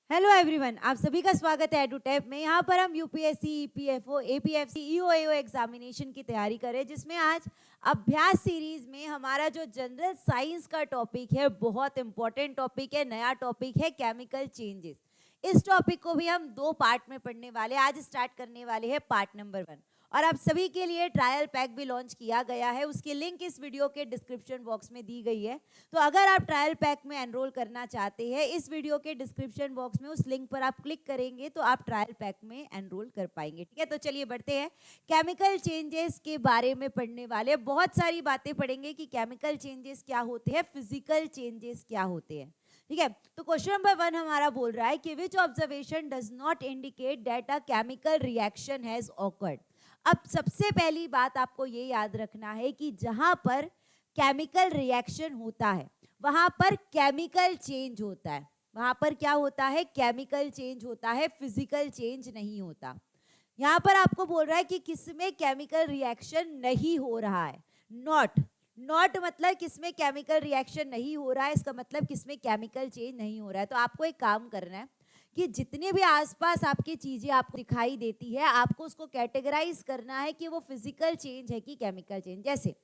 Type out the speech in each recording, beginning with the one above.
Hello everyone, आप सभी का स्वागत है एडुटेप में। यहाँ पर हम यूपीएससी, ईपीएफओ, एपीएफसी, ईओएओ एग्जामिनेशन की तैयारी करें, जिसमें आज अभ्यास सीरीज में हमारा जो जनरल साइंस का टॉपिक है, बहुत इंपॉर्टेंट टॉपिक है, नया टॉपिक है केमिकल चेंजेस। इस टॉपिक को भी हम दो पार्ट में पढ़ने वाले, आज स्टार्ट करने वाले हैं पार्ट नंबर 1। और आप सभी के लिए ट्रायल पैक भी लॉन्च किया गया है, उसकी लिंक इस वीडियो के डिस्क्रिप्शन बॉक्स में दी गई है। तो अगर आप ट्रायल पैक में एनरोल करना चाहते हैं, इस वीडियो के डिस्क्रिप्शन बॉक्स में उस लिंक पर आप क्लिक करेंगे तो आप ट्रायल पैक में एनरोल कर पाएंगे। ठीक है, तो चलिए बढ़ते हैं। केमिकल चेंजेस के बारे में पढ़ने वाले, बहुत सारी बातें पढ़ेंगे कि केमिकल चेंजेस क्या होते हैं, फिजिकल चेंजेस क्या होते हैं। ठीक है, तो क्वेश्चन नंबर 1 हमारा बोल रहा है कि which observation does not indicate that a chemical reaction has occurred. अब सबसे पहली बात आपको ये याद रखना है कि जहां पर केमिकल रिएक्शन होता है वहां पर केमिकल चेंज होता है। वहां पर क्या होता है? केमिकल चेंज होता है, फिजिकल चेंज नहीं होता। यहां पर आपको बोल रहा है कि किसमें केमिकल रिएक्शन नहीं हो रहा है। नॉट नॉट मतलब किसमें केमिकल रिएक्शन नहीं हो रहा है, इसका मतलब किसमें केमिकल चेंज नहीं हो रहा है। तो आपको एक काम करना है कि जितनी भी आसपास आपकी चीजें आपको दिखाई देती है, आपको उसको कैटेगराइज करना है कि वो फिजिकल चेंज है कि केमिकल चेंज। जैसे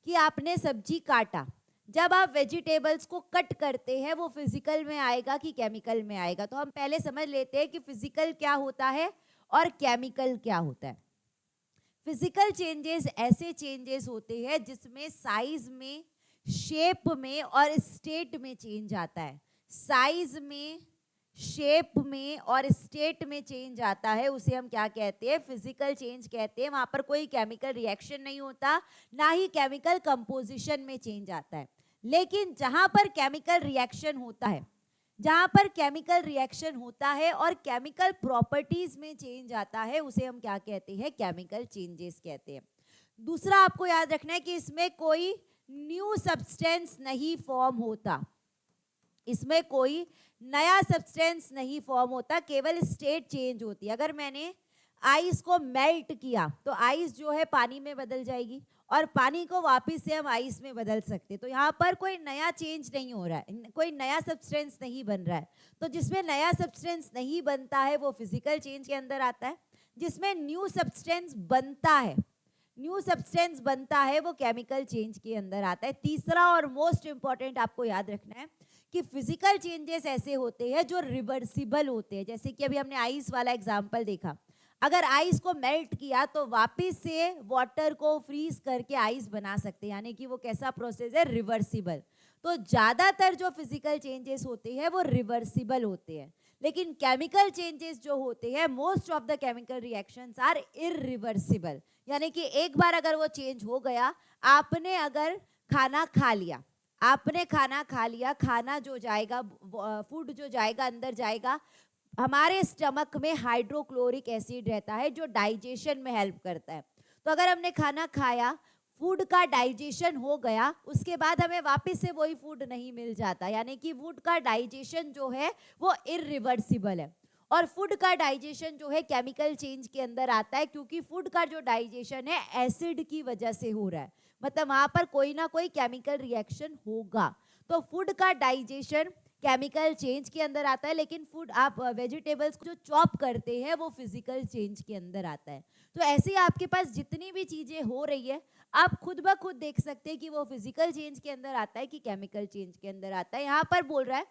कि आपने सब्जी काटा, जब आप वेजिटेबल्स को कट करते हैं वो फिजिकल में आएगा कि केमिकल में आएगा। तो हम पहले समझ लेते हैं कि फिजिकल क्या होता है और केमिकल क्या होता है। फिजिकल चेंजेस ऐसे चेंजेस होते हैं जिसमें साइज में, शेप में और स्टेट में चेंज आता है। साइज में, शेप में और स्टेट में चेंज आता है, उसे हम क्या कहते हैं? फिजिकल चेंज कहते हैं। वहां पर कोई केमिकल रिएक्शन नहीं होता, ना ही केमिकल कंपोजिशन में चेंज आता है। लेकिन जहां पर केमिकल रिएक्शन होता है, जहां पर केमिकल रिएक्शन होता है और केमिकल प्रॉपर्टीज में चेंज आता है, उसे हम क्या कहते हैं? केमिकल चेंजेस कहते हैं। दूसरा आपको याद रखना है कि इसमें कोई न्यू सब्सटेंस नहीं फॉर्म होता, इसमें कोई नया सब्सटेंस नहीं फॉर्म होता, केवल स्टेट चेंज होती है। अगर मैंने आइस को मेल्ट किया तो आइस जो है पानी में बदल जाएगी और पानी को वापस से हम आइस में बदल सकते हैं। तो यहाँ पर कोई नया चेंज नहीं हो रहा है, कोई नया सब्सटेंस नहीं बन रहा है। तो जिसमें नया सब्सटेंस नहीं बनता है वो फिजिकल चेंज के अंदर आता है। जिसमें न्यू सब्सटेंस बनता है, न्यू सब्सटेंस बनता है, वो केमिकल चेंज के अंदर आता है। तीसरा और मोस्ट इंपॉर्टेंट आपको याद रखना है कि फिजिकल चेंजेस ऐसे होते हैं जो रिवर्सिबल होते हैं। जैसे कि अभी हमने आइस वाला एग्जांपल देखा, अगर आइस को मेल्ट किया तो वापस से वाटर को फ्रीज करके आइस बना सकते हैं, यानी कि वो कैसा प्रोसेस है? रिवर्सिबल। तो ज्यादातर जो फिजिकल चेंजेस होते हैं वो रिवर्सिबल होते हैं, लेकिन केमिकल चेंजेस जो होते हैं, most of the chemical reactions are irreversible. यानी कि एक बार अगर वो चेंज हो गया, आपने अगर खाना खा लिया, आपने खाना खा लिया, खाना जो जाएगा, फूड जो जाएगा अंदर जाएगा, हमारे स्टमक में हाइड्रोक्लोरिक एसिड रहता है जो डाइजेशन में हेल्प करता है। तो अगर हमने खाना खाया, फूड का डाइजेशन हो गया, उसके बाद हमें वापस से वही फूड नहीं मिल जाता, यानी कि फूड का डाइजेशन जो है वो इरिवर्सिबल है। और फूड का डाइजेशन जो है केमिकल चेंज के अंदर आता है, क्योंकि फूड का जो डाइजेशन है एसिड की वजह से हो रहा है, मतलब वहां पर कोई ना कोई केमिकल रिएक्शन होगा। तो फूड का डाइजेशन केमिकल चेंज के अंदर आता है, लेकिन फूड, आप वेजिटेबल्स को जो चॉप करते हैं वो फिजिकल चेंज के अंदर आता है। तो ऐसे ही आपके पास जितनी भी चीजें हो रही है, आप खुद ब खुद देख सकते हैं कि वो फिजिकल चेंज के अंदर आता है कि केमिकल चेंज के अंदर आता है। यहाँ पर बोल रहा है,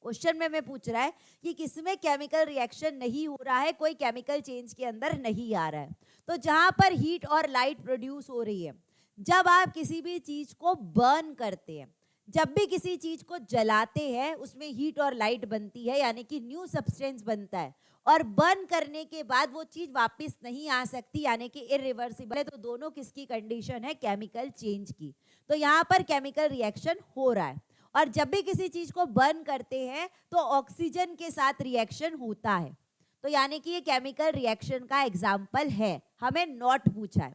क्वेश्चन में पूछ रहा है कि किसमें केमिकल रिएक्शन नहीं हो रहा है, कोई केमिकल चेंज के अंदर नहीं आ रहा है। तो जहां पर हीट और लाइट प्रोड्यूस हो रही है, जब आप किसी भी चीज को बर्न करते हैं, जब भी किसी चीज को जलाते हैं, उसमें हीट और लाइट बनती है, यानी कि न्यू सब्सटेंस बनता है। और बर्न करने के बाद वो चीज वापस नहीं आ सकती, यानी कि इरिवर्सिबल है। तो दोनों किसकी कंडीशन है? केमिकल चेंज की। तो यहाँ पर केमिकल रिएक्शन हो रहा है। और जब भी किसी चीज को बर्न करते हैं तो ऑक्सीजन के साथ रिएक्शन होता है। तो यानी कि ये केमिकल रिएक्शन का एग्जाम्पल है। हमें नॉट पूछा है।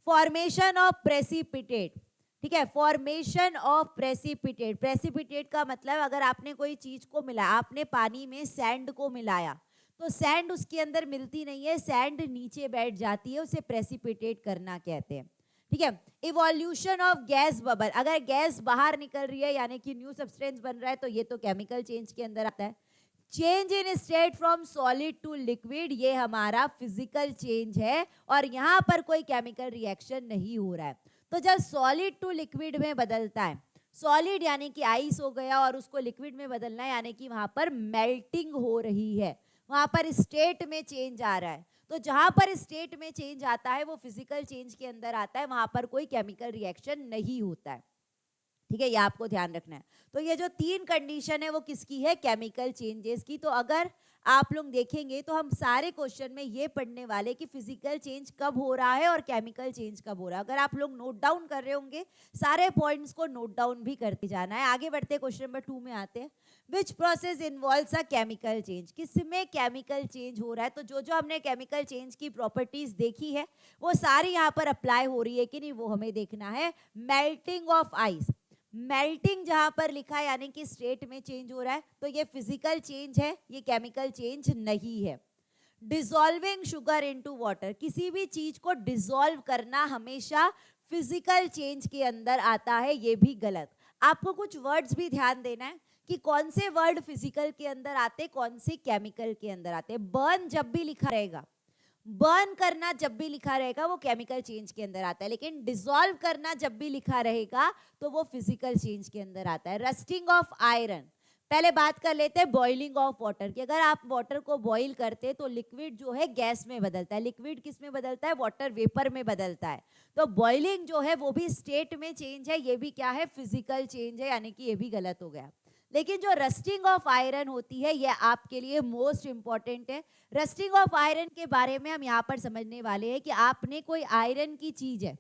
फॉर्मेशन ऑफ प्रेसिपिटेट, ठीक है, फॉर्मेशन ऑफ प्रेसिपिटेट। प्रेसिपिटेट का मतलब, अगर आपने कोई चीज को मिलाया, आपने पानी में सैंड को मिलाया, तो सैंड उसके अंदर मिलती नहीं है, सैंड नीचे बैठ जाती है, उसे प्रेसिपिटेट करना कहते हैं। ठीक है, इवोल्यूशन ऑफ गैस बबल, अगर गैस बाहर निकल रही है यानी कि न्यू सब्सटेंस बन रहा है, तो ये तो केमिकल चेंज के अंदर आता है। Change in state from solid to liquid, ये हमारा फिजिकल चेंज है और यहाँ पर कोई केमिकल रिएक्शन नहीं हो रहा है। तो जब सॉलिड टू लिक्विड में बदलता है, सॉलिड यानी कि आइस हो गया और उसको लिक्विड में बदलना है, यानी कि वहां पर मेल्टिंग हो रही है, वहां पर स्टेट में चेंज आ रहा है। तो जहां पर स्टेट में चेंज आता है वो फिजिकल चेंज के अंदर आता है, वहां पर कोई केमिकल रिएक्शन नहीं होता है। ठीक है, ये आपको ध्यान रखना है। तो ये जो तीन कंडीशन है वो किसकी है, केमिकल चेंजेस की। तो अगर आप लोग देखेंगे तो हम सारे क्वेश्चन में ये पढ़ने वाले कि फिजिकल चेंज कब हो रहा है और केमिकल चेंज कब हो रहा है। अगर आप लोग नोट डाउन कर रहे होंगे, सारे पॉइंट्स को नोट डाउन भी करते जाना है। आगे बढ़ते क्वेश्चन नंबर 2 में आते हैं। Which process involves a chemical change, किसमें केमिकल चेंज हो रहा है। तो जो जो हमने केमिकल चेंज की प्रॉपर्टीज देखी है वो सारी यहाँ पर अप्लाई हो रही है कि नहीं, वो हमें देखना है। मेल्टिंग ऑफ आइस, मेल्टिंग जहां पर लिखा है यानी कि स्टेट में चेंज हो रहा है, तो ये फिजिकल चेंज है, ये केमिकल चेंज नहीं है। डिसॉल्विंग शुगर इनटू वाटर, किसी भी चीज को डिसॉल्व करना हमेशा फिजिकल चेंज के अंदर आता है, ये भी गलत। आपको कुछ वर्ड्स भी ध्यान देना है कि कौन से वर्ड फिजिकल के अंदर आते, कौन से केमिकल के अंदर आते। बर्न जब भी लिखा रहेगा, बर्न करना जब भी लिखा रहेगा वो केमिकल चेंज के अंदर आता है, लेकिन डिसॉल्व करना जब भी लिखा रहेगा तो वो फिजिकल चेंज के अंदर आता है। रस्टिंग ऑफ आयरन, पहले बात कर लेते हैं बॉइलिंग ऑफ वाटर की। अगर आप वाटर को बॉईल करते हैं तो लिक्विड जो है गैस में बदलता है, लिक्विड किस में बदलता है, वाटर वेपर में बदलता है। तो बॉइलिंग जो है वो भी स्टेट में चेंज है, ये भी क्या है, फिजिकल चेंज है, यानी कि ये भी गलत हो गया। लेकिन जो रस्टिंग ऑफ आयरन होती है ये आपके लिए मोस्ट इंपॉर्टेंट है। रस्टिंग ऑफ आयरन के बारे में हम यहाँ पर समझने वाले हैं कि आपने कोई आयरन की चीज है,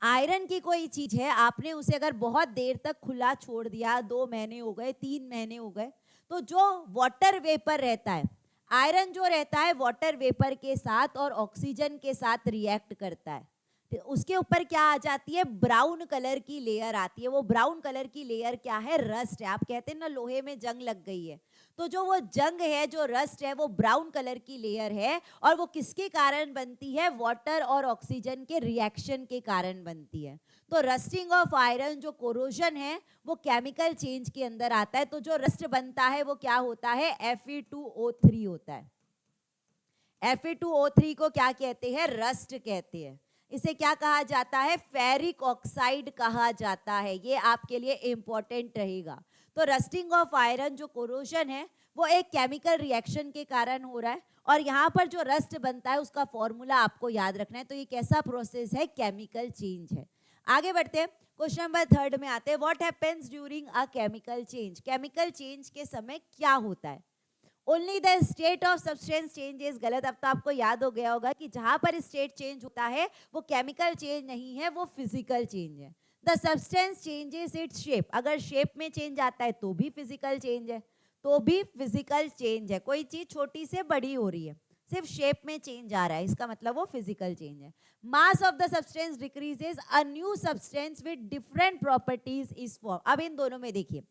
आयरन की कोई चीज है, आपने उसे अगर बहुत देर तक खुला छोड़ दिया, 2 महीने हो गए, 3 महीने हो गए, तो जो वाटर वेपर रहता है, आयरन जो रहता है वाटर वेपर के साथ और ऑक्सीजन के साथ रिएक्ट करता है, तो उसके ऊपर क्या आ जाती है, ब्राउन कलर की लेयर आती है। वो ब्राउन कलर की लेयर क्या है, रस्ट है। आप कहते हैं ना लोहे में जंग लग गई है, तो जो वो जंग है, जो रस्ट है, वो ब्राउन कलर की लेयर है और वो किसके कारण बनती है, वाटर और ऑक्सीजन के रिएक्शन के कारण बनती है। तो रस्टिंग ऑफ आयरन जो कोरोजन है वो केमिकल चेंज के अंदर आता है। तो जो रस्ट बनता है वो क्या होता है, Fe2O3 होता है। Fe2O3 को क्या कहते हैं, रस्ट कहते हैं। इसे क्या कहा जाता है, फेरिक ऑक्साइड कहा जाता है। ये आपके लिए इंपॉर्टेंट रहेगा। तो रस्टिंग ऑफ आयरन जो कोरोजन है वो एक केमिकल रिएक्शन के कारण हो रहा है और यहाँ पर जो रस्ट बनता है उसका फॉर्मूला आपको याद रखना है। तो ये कैसा प्रोसेस है, केमिकल चेंज है। आगे बढ़ते हैं, क्वेश्चन नंबर 3 में आते हैं। What happens during a chemical change, chemical change के समय क्या होता है। Only the state of substance changes, गलत। अब तो आपको याद हो गया होगा कि जहां पर स्टेट चेंज होता है वो केमिकल चेंज नहीं है, वो फिजिकल चेंज है। The substance changes its shape, अगर शेप में चेंज आता है तो भी फिजिकल चेंज है, तो भी फिजिकल चेंज है। कोई चीज छोटी से बड़ी हो रही है, सिर्फ शेप में चेंज आ रहा है, इसका मतलब वो फिजिकल चेंज है। Mass of the substance decreases, a new substance with different properties is form. अब इन दोनों में देखिए,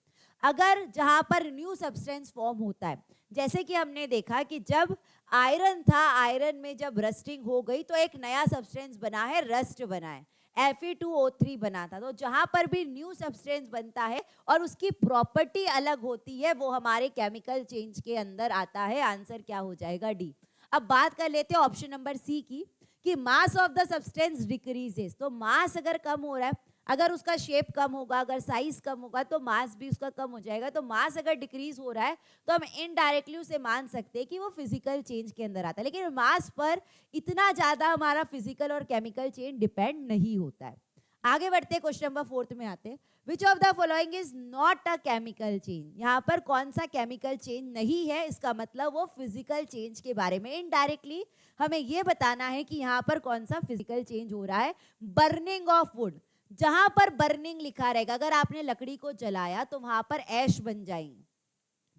अगर जहां पर न्यू सब्सटेंस फॉर्म होता है, जैसे कि हमने देखा कि जब आयरन था, आयरन में जब रस्टिंग हो गई तो एक नया सब्सटेंस बना है, रस्ट बना है, Fe2O3 बना था। तो जहां पर भी न्यू सब्सटेंस बनता है और उसकी प्रॉपर्टी अलग होती है वो हमारे केमिकल चेंज के अंदर आता है। आंसर क्या हो जाएगा, डी। अब बात कर लेते हैं ऑप्शन नंबर सी की, कि mass of the substance decreases. तो मास अगर कम हो रहा है, अगर उसका शेप कम होगा, अगर साइज कम होगा तो मास भी उसका कम हो जाएगा। तो मास अगर डिक्रीज हो रहा है तो हम इनडायरेक्टली उसे मान सकते हैं कि वो फिजिकल चेंज के अंदर आता है। लेकिन मास पर इतना ज्यादा हमारा फिजिकल और केमिकल चेंज डिपेंड नहीं होता है। आगे बढ़ते क्वेश्चन नंबर 4 में आते हैं। Which of the following is not a chemical change, यहाँ पर कौन सा केमिकल चेंज नहीं है, इसका मतलब वो फिजिकल चेंज के बारे में इनडायरेक्टली हमें ये बताना है कि यहाँ पर कौन सा फिजिकल चेंज हो रहा है। बर्निंग ऑफ वुड, जहां पर बर्निंग लिखा रहेगा, अगर आपने लकड़ी को जलाया तो वहां पर ऐश बन जाएंगे,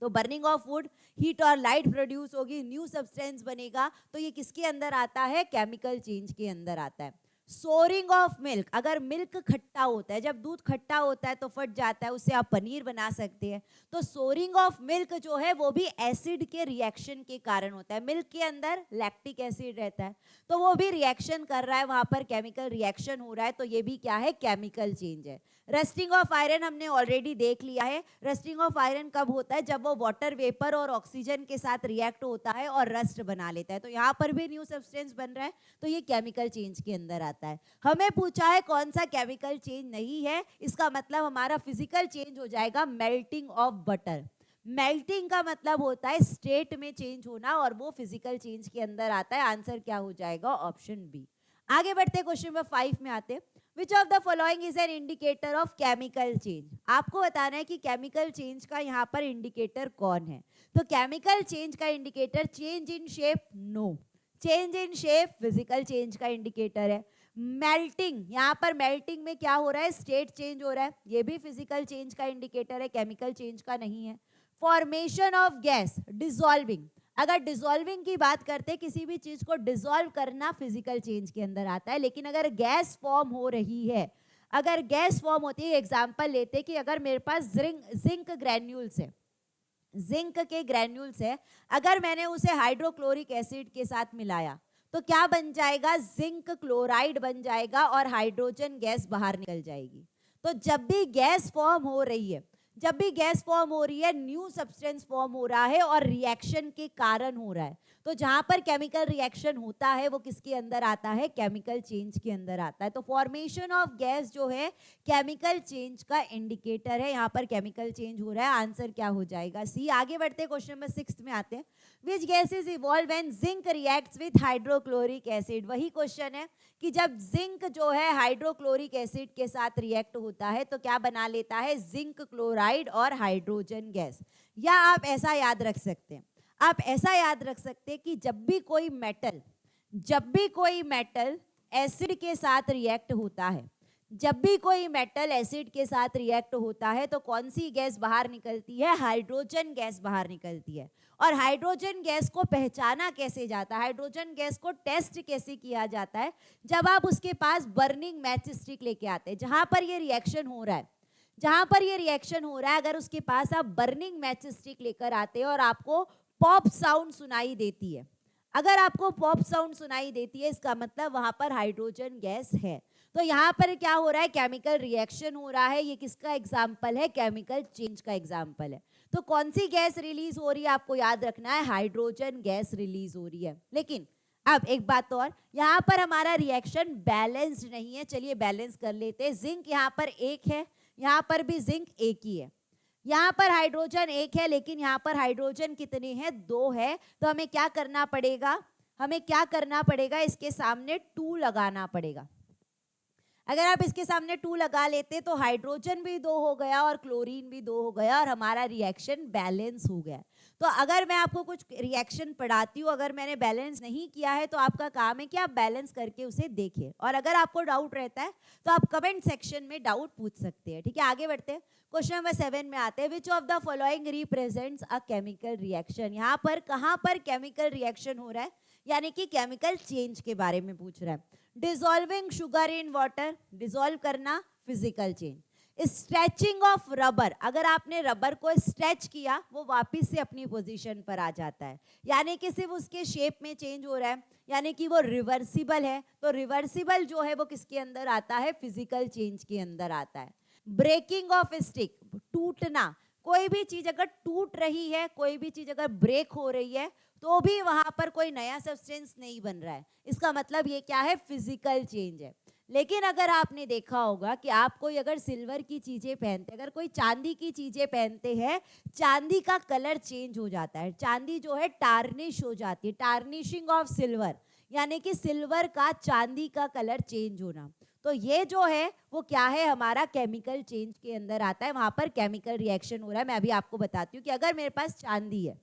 तो बर्निंग ऑफ वुड, हीट और लाइट प्रोड्यूस होगी, न्यू सब्सटेंस बनेगा। तो ये किसके अंदर आता है, केमिकल चेंज के अंदर आता है। सोरिंग ऑफ मिल्क, अगर मिल्क खट्टा होता है, जब दूध खट्टा होता है तो फट जाता है, उससे आप पनीर बना सकते हैं। तो सोरिंग ऑफ मिल्क जो है वो भी एसिड के रिएक्शन के कारण होता है। मिल्क के अंदर लैक्टिक एसिड रहता है, तो वो भी रिएक्शन कर रहा है, वहां पर केमिकल रिएक्शन हो रहा है, तो ये भी क्या है, केमिकल चेंज है। रस्टिंग ऑफ आयरन हमने ऑलरेडी देख लिया है। रस्टिंग ऑफ आयरन कब होता है, जब वो वाटर वेपर और ऑक्सीजन के साथ रिएक्ट होता है और रस्ट बना लेता है, तो यहाँ पर भी न्यू सब्सटेंस बन रहा है, तो ये केमिकल चेंज के अंदर आता है। हमें पूछा है कौन सा केमिकल चेंज नहीं है, इसका मतलब हमारा फिजिकल चेंज हो जाएगा मेल्टिंग ऑफ बटर। मेल्टिंग का मतलब होता है स्टेट में चेंज होना, और वो फिजिकल चेंज के अंदर आता है। आंसर क्या हो जाएगा, ऑप्शन बी। आगे बढ़ते क्वेश्चन नंबर 5 में आते। Which of the following is an indicator of chemical change. आपको बताना है कि केमिकल चेंज का यहाँ पर इंडिकेटर कौन है। तो केमिकल चेंज का indicator, change in shape, no. Change in shape physical change का इंडिकेटर है। मेल्टिंग, यहाँ पर मेल्टिंग में क्या हो रहा है, स्टेट चेंज हो रहा है, ये भी फिजिकल चेंज का इंडिकेटर है, केमिकल चेंज का नहीं है। फॉर्मेशन ऑफ गैस, डिसॉल्विंग, अगर डिसॉल्विंग की बात करते हैं, किसी भी चीज को डिसॉल्व करना फिजिकल चेंज के अंदर आता है। लेकिन अगर गैस फॉर्म हो रही है, अगर गैस फॉर्म होती है, एग्जांपल लेते हैं कि अगर मेरे पास जिंक ग्रैन्यूल्स है, जिंक के ग्रैन्यूल्स है, अगर मैंने उसे हाइड्रोक्लोरिक एसिड के साथ मिलाया तो क्या बन जाएगा, जिंक क्लोराइड बन जाएगा और हाइड्रोजन गैस बाहर निकल जाएगी। तो जब भी गैस फॉर्म हो रही है, जब भी गैस फॉर्म हो रही है, न्यू सब्सटेंस फॉर्म हो रहा है और रिएक्शन के कारण हो रहा है। तो जहां पर केमिकल रिएक्शन होता है वो किसके अंदर आता है, केमिकल चेंज के अंदर आता है। तो फॉर्मेशन ऑफ गैस जो है केमिकल चेंज का इंडिकेटर है, यहाँ पर केमिकल चेंज हो रहा है। आंसर क्या हो जाएगा, सी। आगे बढ़ते क्वेश्चन नंबर 6 में आते हैं। Which gases evolve when zinc reacts with hydrochloric acid. वही क्वेश्चन है कि जब जिंक जो है हाइड्रोक्लोरिक एसिड के साथ रिएक्ट होता है तो क्या बना लेता है, जिंक क्लोराइड और हाइड्रोजन गैस। या आप ऐसा याद रख सकते हैं, आप ऐसा याद रख सकते हैं कि जब भी कोई मेटल एसिड के साथ रिएक्ट होता है, जब भी कोई मेटल एसिड के साथ रिएक्ट होता है तो कौन सी गैस बाहर निकलती है, हाइड्रोजन गैस बाहर निकलती है। और हाइड्रोजन गैस को पहचाना कैसे जाता है, हाइड्रोजन गैस को टेस्ट कैसे किया जाता है, जब आप उसके पास बर्निंग मैच स्टिक लेके आते हैं, जहां पर ये रिएक्शन हो रहा है, जहां पर ये रिएक्शन हो रहा है, अगर उसके पास आप बर्निंग मैच स्टिक लेकर आते हैं और आपको पॉप साउंड सुनाई देती है, अगर आपको पॉप साउंड सुनाई देती है, इसका मतलब वहां पर हाइड्रोजन गैस है। तो यहाँ पर क्या हो रहा है, केमिकल रिएक्शन हो रहा है। ये किसका एग्जाम्पल है, केमिकल चेंज का एग्जाम्पल है। तो कौन सी गैस रिलीज हो रही है, आपको याद रखना है, हाइड्रोजन गैस रिलीज हो रही है। लेकिन अब एक बात और, यहाँ पर हमारा रिएक्शन बैलेंस्ड नहीं है। चलिए बैलेंस कर लेते हैं। जिंक यहाँ पर एक है, यहाँ पर भी जिंक एक ही है, यहाँ पर हाइड्रोजन एक है, लेकिन यहाँ पर हाइड्रोजन कितने हैं, 2 है। तो हमें क्या करना पड़ेगा, हमें क्या करना पड़ेगा, इसके सामने 2 लगाना पड़ेगा। अगर आप इसके सामने 2 लगा लेते तो हाइड्रोजन भी 2 हो गया और क्लोरीन भी 2 हो गया और हमारा रिएक्शन बैलेंस हो गया। तो अगर मैं आपको कुछ रिएक्शन पढ़ाती हूँ, अगर मैंने बैलेंस नहीं किया है तो आपका काम है कि आप बैलेंस करके उसे देखें। और अगर आपको डाउट रहता है तो आप कमेंट सेक्शन में डाउट पूछ सकते हैं। ठीक है, आगे बढ़ते हैं। क्वेश्चन नंबर 7 में आते हैं। Which of the following represents a chemical reaction. यहाँ पर कहाँ पर केमिकल रिएक्शन हो रहा है, यानी कि केमिकल चेंज के बारे में पूछ रहा है। Dissolving sugar in water, dissolve करना, physical change. Stretching of rubber, अगर आपने रबर को स्ट्रेच किया वो वापस से अपनी पोजीशन पर आ जाता है, यानी कि सिर्फ उसके शेप में चेंज हो रहा है, यानी कि वो रिवर्सिबल है। तो रिवर्सिबल जो है वो किसके अंदर आता है, फिजिकल चेंज के अंदर आता है। ब्रेकिंग ऑफ स्टिक, टूटना, कोई भी चीज अगर टूट रही है, कोई भी चीज अगर ब्रेक हो रही है तो भी वहां पर कोई नया सब्सटेंस नहीं बन रहा है, इसका मतलब ये क्या है, फिजिकल चेंज है। लेकिन अगर आपने देखा होगा कि आप कोई अगर सिल्वर की चीजें पहनते, अगर कोई चांदी की चीजें पहनते हैं, चांदी का कलर चेंज हो जाता है, चांदी जो है टार्निश हो जाती है, टार्निशिंग ऑफ सिल्वर, यानी कि सिल्वर का चांदी का कलर चेंज होना। तो ये जो है वो क्या है, हमारा केमिकल चेंज के अंदर आता है, वहां पर केमिकल रिएक्शन हो रहा है। मैं अभी आपको बताती हूँ कि अगर मेरे पास चांदी है,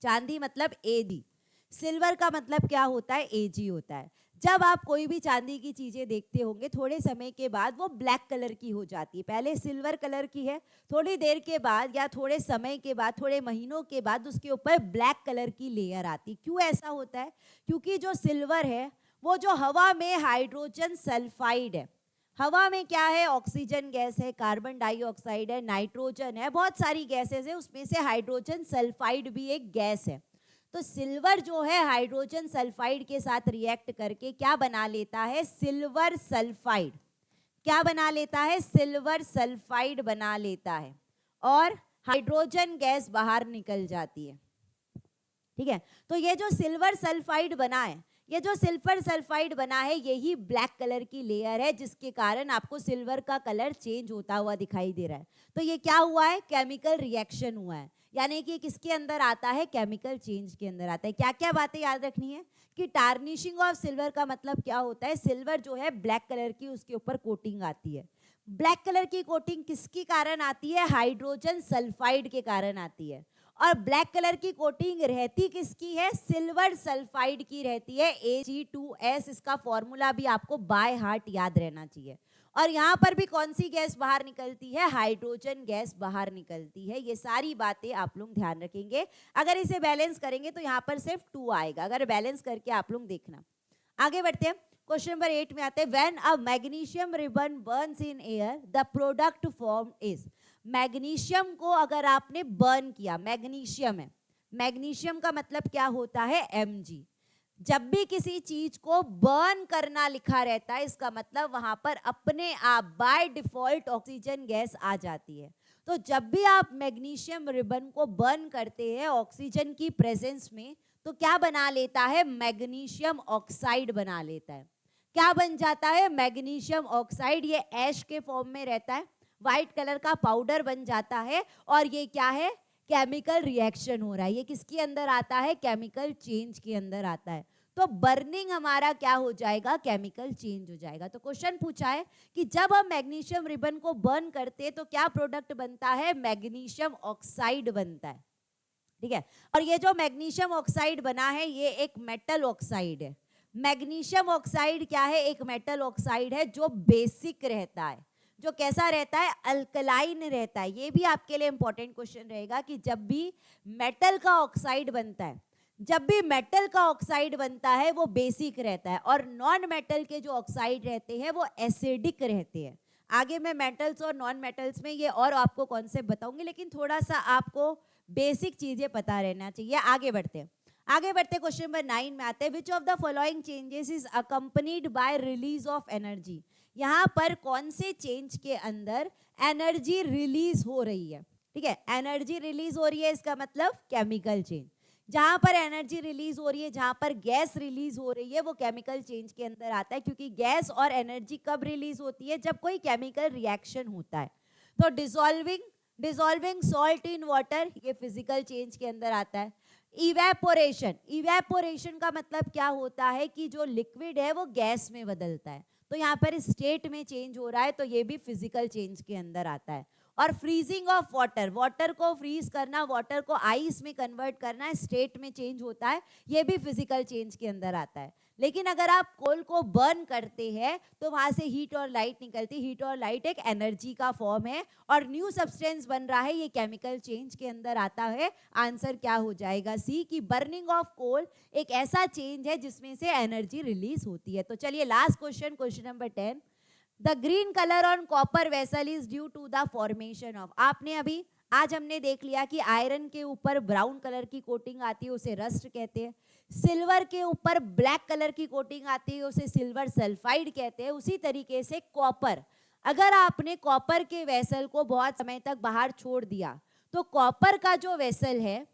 चांदी मतलब एडी, सिल्वर का मतलब क्या होता है, एजी होता है। जब आप कोई भी चांदी की चीजें देखते होंगे, थोड़े समय के बाद वो ब्लैक कलर की हो जाती है, पहले सिल्वर कलर की है, थोड़ी देर के बाद या थोड़े समय के बाद, थोड़े महीनों के बाद उसके ऊपर ब्लैक कलर की लेयर आती। क्यों ऐसा होता है, क्योंकि जो सिल्वर है वो जो हवा में हाइड्रोजन सल्फाइड है, हवा में क्या है, ऑक्सीजन गैस है, कार्बन डाइऑक्साइड है, नाइट्रोजन है, बहुत सारी गैसेस है, उसमें से हाइड्रोजन सल्फाइड भी एक गैस है। तो सिल्वर जो है हाइड्रोजन सल्फाइड के साथ रिएक्ट करके क्या बना लेता है, सिल्वर सल्फाइड। क्या बना लेता है, सिल्वर सल्फाइड बना लेता है और हाइड्रोजन गैस बाहर निकल जाती है। ठीक है, तो ये जो सिल्वर सल्फाइड बना है, ये जो सिल्वर सल्फाइड बना है, यही ब्लैक कलर की लेयर है जिसके कारण आपको सिल्वर का कलर चेंज होता हुआ दिखाई दे रहा है। तो ये क्या हुआ है, केमिकल रिएक्शन हुआ है, यानी कि किसके अंदर आता है, केमिकल चेंज के अंदर आता है। क्या क्या बातें याद रखनी है कि टार्निशिंग ऑफ सिल्वर का मतलब क्या होता है, सिल्वर जो है ब्लैक कलर की उसके ऊपर कोटिंग आती है। ब्लैक कलर की कोटिंग किसके कारण आती है, हाइड्रोजन सल्फाइड के कारण आती है। और ब्लैक कलर की कोटिंग रहती किसकी है, सिल्वर सल्फाइड की रहती है, Ag2S। इसका फॉर्मूला भी आपको बाय हार्ट याद रहना चाहिए। और यहाँ पर भी कौन सी गैस बाहर निकलती है, हाइड्रोजन गैस बाहर निकलती है। ये सारी बातें आप लोग ध्यान रखेंगे। अगर इसे बैलेंस करेंगे तो यहाँ पर सिर्फ 2 आएगा, अगर बैलेंस करके आप लोग देखना। आगे बढ़ते हैं, क्वेश्चन नंबर 8 में आते हैं, when a magnesium ribbon Burns in air the product form is. Magnesium को अगर आपने बर्न किया, मैग्नीशियम है, मैग्नीशियम का मतलब क्या होता है, Mg। जब भी किसी चीज को बर्न करना लिखा रहता है, इसका मतलब वहां पर अपने आप बाय डिफॉल्ट ऑक्सीजन गैस आ जाती है। तो जब भी आप मैग्नीशियम रिबन को बर्न करते हैं ऑक्सीजन की प्रेजेंस में, तो क्या बना लेता है, मैग्नीशियम ऑक्साइड बना लेता है। क्या बन जाता है, मैग्नीशियम ऑक्साइड। ये ऐश के फॉर्म में रहता है, व्हाइट कलर का पाउडर बन जाता है, और ये क्या है, केमिकल रिएक्शन हो रहा है। ये किसके अंदर आता है, केमिकल चेंज के अंदर आता है। तो बर्निंग हमारा क्या हो जाएगा, केमिकल चेंज हो जाएगा। तो क्वेश्चन पूछा है कि जब हम मैग्नीशियम रिबन को बर्न करते हैं तो क्या प्रोडक्ट बनता है, मैग्नीशियम ऑक्साइड बनता है। ठीक है, और ये जो मैग्नीशियम ऑक्साइड बना है, ये एक मेटल ऑक्साइड है। मैग्नीशियम ऑक्साइड क्या है, एक मेटल ऑक्साइड है जो बेसिक रहता है, जो कैसा रहता है, अल्कलाइन रहता है। ये भी आपके लिए इंपॉर्टेंट क्वेश्चन रहेगा कि जब भी मेटल का ऑक्साइड बनता है, जब भी मेटल का ऑक्साइड बनता है वो बेसिक रहता है, और नॉन मेटल के जो ऑक्साइड रहते हैं वो एसिडिक रहते हैं। आगे मैं मेटल्स और नॉन मेटल्स में ये और आपको कॉन्सेप्ट बताऊंगी, लेकिन थोड़ा सा आपको बेसिक चीजें पता रहना चाहिए। आगे बढ़ते हैं, आगे बढ़ते क्वेश्चन नंबर 9 में आते हैं, which of the following changes is accompanied by release of energy. यहाँ पर कौन से चेंज के अंदर एनर्जी रिलीज हो रही है। ठीक है, एनर्जी रिलीज हो रही है, इसका मतलब केमिकल चेंज। जहां पर एनर्जी रिलीज हो रही है, जहां पर गैस रिलीज हो रही है, वो केमिकल चेंज के अंदर आता है, क्योंकि गैस और एनर्जी कब रिलीज होती है, जब कोई केमिकल रिएक्शन होता है। तो डिसॉल्विंग सॉल्ट इन वाटर, ये फिजिकल चेंज के अंदर आता है। इवेपोरेशन, इवेपोरेशन का मतलब क्या होता है कि जो लिक्विड है वो गैस में बदलता है, तो यहाँ पर स्टेट में चेंज हो रहा है, तो ये भी फिजिकल चेंज के अंदर आता है। और फ्रीजिंग ऑफ वाटर, वाटर को फ्रीज करना, वाटर को आइस में कन्वर्ट करना, स्टेट में चेंज होता है, ये भी फिजिकल चेंज के अंदर आता है। लेकिन अगर आप कोल को बर्न करते हैं तो वहां से हीट और लाइट निकलती, हीट और लाइट एक एनर्जी का फॉर्म है, और न्यू सब्सटेंस बन रहा है, ये केमिकल चेंज के अंदर आता है। आंसर क्या हो जाएगा, सी, कि बर्निंग ऑफ कोल एक ऐसा चेंज है जिसमें से एनर्जी रिलीज होती है। तो चलिए last question, question number 10, the green colour on copper vessel is due to the formation of. आपने अभी आज हमने देख लिया कि आयरन के ऊपर ब्राउन कलर की कोटिंग आती है, उसे रस्ट कहते हैं। सिल्वर के ऊपर ब्लैक कलर की कोटिंग आती है, उसे सिल्वर सल्फाइड कहते हैं। उसी तरीके से कॉपर, अगर आपने कॉपर के वेसल को बहुत समय तक बाहर छोड़ दिया तो कॉपर का जो वेसल है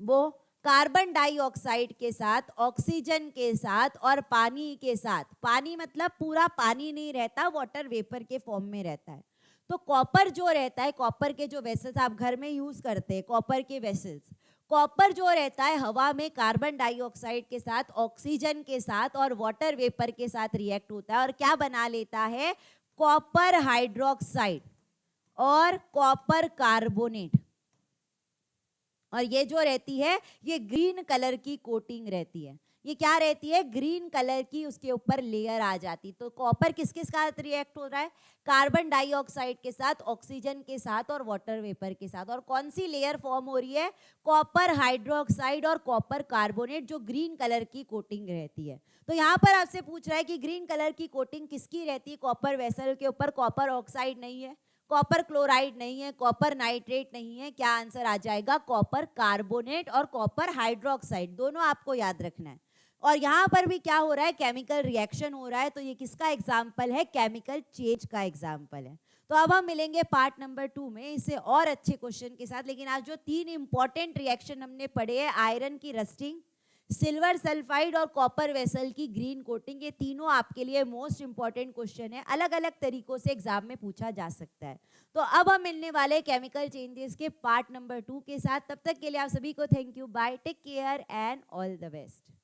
वो कार्बन डाइऑक्साइड के साथ, ऑक्सीजन के साथ और पानी के साथ, पानी मतलब पूरा पानी नहीं रहता, वाटर वेपर के फॉर्म में रहता है। तो कॉपर जो रहता है, कॉपर के जो वेसल्स आप घर में यूज करते हैं, कॉपर के वेसल्स, कॉपर जो रहता है हवा में कार्बन डाइऑक्साइड के साथ, ऑक्सीजन के साथ और वाटर वेपर के साथ रिएक्ट होता है और क्या बना लेता है, कॉपर हाइड्रोक्साइड और कॉपर कार्बोनेट। और ये जो रहती है ये ग्रीन कलर की कोटिंग रहती है, ये क्या रहती है, ग्रीन कलर की उसके ऊपर लेयर आ जाती। तो कॉपर किसके साथ रिएक्ट हो रहा है, कार्बन डाइऑक्साइड के साथ, ऑक्सीजन के साथ और वाटर वेपर के साथ। और कौन सी लेयर फॉर्म हो रही है, कॉपर हाइड्रोक्साइड और कॉपर कार्बोनेट, जो ग्रीन कलर की कोटिंग रहती है। तो यहाँ पर आपसे पूछ रहा है कि ग्रीन कलर की कोटिंग किसकी रहती है, कॉपर वेसल के ऊपर। कॉपर ऑक्साइड नहीं है, कॉपर क्लोराइड नहीं है, कॉपर नाइट्रेट नहीं है, क्या आंसर आ जाएगा, कॉपर कार्बोनेट और कॉपर हाइड्रोक्साइड, दोनों आपको याद रखना है। और यहाँ पर भी क्या हो रहा है, केमिकल रिएक्शन हो रहा है। तो ये किसका एग्जाम्पल है, केमिकल चेंज का एग्जाम्पल है। तो अब हम मिलेंगे पार्ट नंबर 2 में इससे और अच्छे क्वेश्चन के साथ। लेकिन आज जो 3 इंपॉर्टेंट रिएक्शन हमने पढ़े हैं, आयरन की रस्टिंग, सिल्वर सल्फाइड और कॉपर वेसल की ग्रीन कोटिंग, ये तीनों आपके लिए मोस्ट इंपॉर्टेंट क्वेश्चन है, अलग अलग तरीकों से एग्जाम में पूछा जा सकता है। तो अब हम मिलने वाले केमिकल चेंजेस के पार्ट नंबर 2 के साथ। तब तक के लिए आप सभी को thank you, bye, take care and all the best.